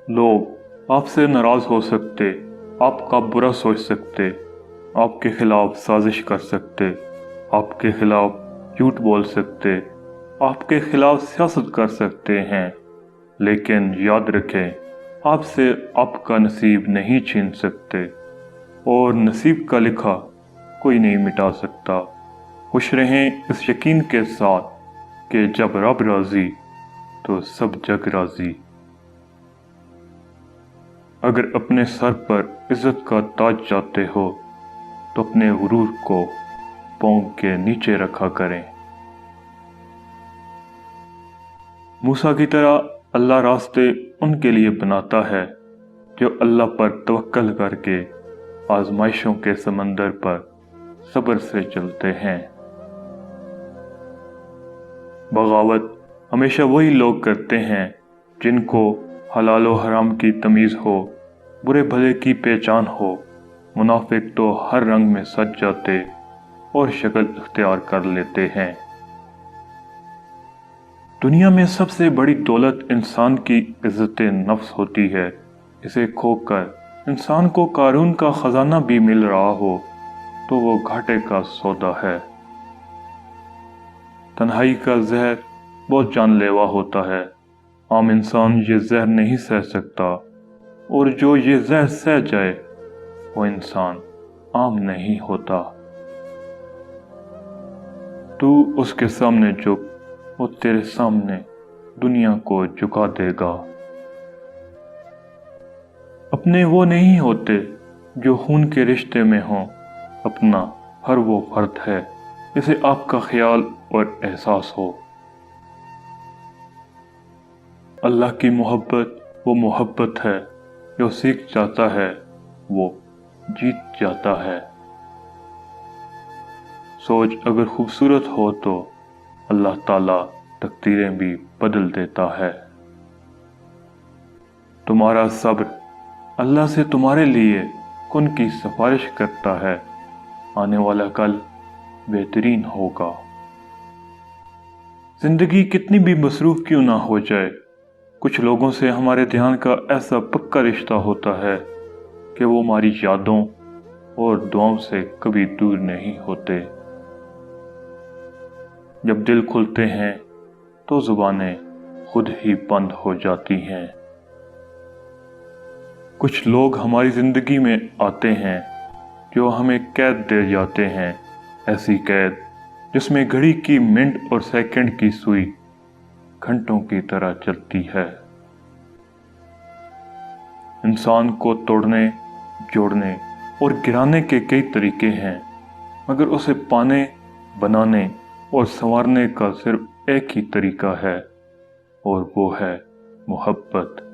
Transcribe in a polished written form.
लोग आपसे नाराज हो सकते, आपका बुरा सोच सकते, आपके खिलाफ साजिश कर सकते, आपके खिलाफ झूठ बोल सकते, आपके खिलाफ सियासत कर सकते हैं, लेकिन याद रखें आपसे आपका नसीब नहीं छीन सकते और नसीब का लिखा कोई नहीं मिटा सकता। खुश रहें इस यकीन के साथ कि जब रब राजी तो सब जग राजी। अगर अपने सर पर इज्जत का ताज चाहते हो तो अपने गुरूर को पांव के नीचे रखा करें। मूसा की तरह अल्लाह रास्ते उनके लिए बनाता है जो अल्लाह पर तवक्कल करके आजमाइशों के समंदर पर सब्र से चलते हैं। बगावत हमेशा वही लोग करते हैं जिनको हलाल व हराम की तमीज़ हो, बुरे भले की पहचान हो। मुनाफिक तो हर रंग में सज जाते और शक्ल इख्तियार कर लेते हैं। दुनिया में सबसे बड़ी दौलत इंसान की इज्जत नफ्स होती है। इसे खोकर इंसान को कारून का खजाना भी मिल रहा हो तो वो घाटे का सौदा है। तन्हाई का जहर बहुत जानलेवा होता है। आम इंसान ये जहर नहीं सह सकता और जो ये जहर सह जाए वो इंसान आम नहीं होता। तू उसके सामने झुक, वो तेरे सामने दुनिया को झुका देगा। अपने वो नहीं होते जो खून के रिश्ते में हों, अपना हर वो फर्द है जिसे आपका ख्याल और एहसास हो। अल्लाह की मोहब्बत वो मोहब्बत है जो सीख जाता है वो जीत जाता है। सोच अगर खूबसूरत हो तो अल्लाह ताला तकदीरें भी बदल देता है। तुम्हारा सब्र अल्लाह से तुम्हारे लिए कुन की सिफारिश करता है। आने वाला कल बेहतरीन होगा। जिंदगी कितनी भी मसरूफ क्यों ना हो जाए, कुछ लोगों से हमारे ध्यान का ऐसा पक्का रिश्ता होता है कि वो हमारी यादों और दुआओं से कभी दूर नहीं होते। जब दिल खुलते हैं तो जुबानें खुद ही बंद हो जाती हैं। कुछ लोग हमारी जिंदगी में आते हैं जो हमें कैद दे जाते हैं, ऐसी कैद जिसमें घड़ी की मिनट और सेकंड की सुई घंटों की तरह चलती है। इंसान को तोड़ने, जोड़ने और गिराने के कई तरीके हैं, मगर उसे पाने, बनाने और संवारने का सिर्फ एक ही तरीका है और वो है मोहब्बत।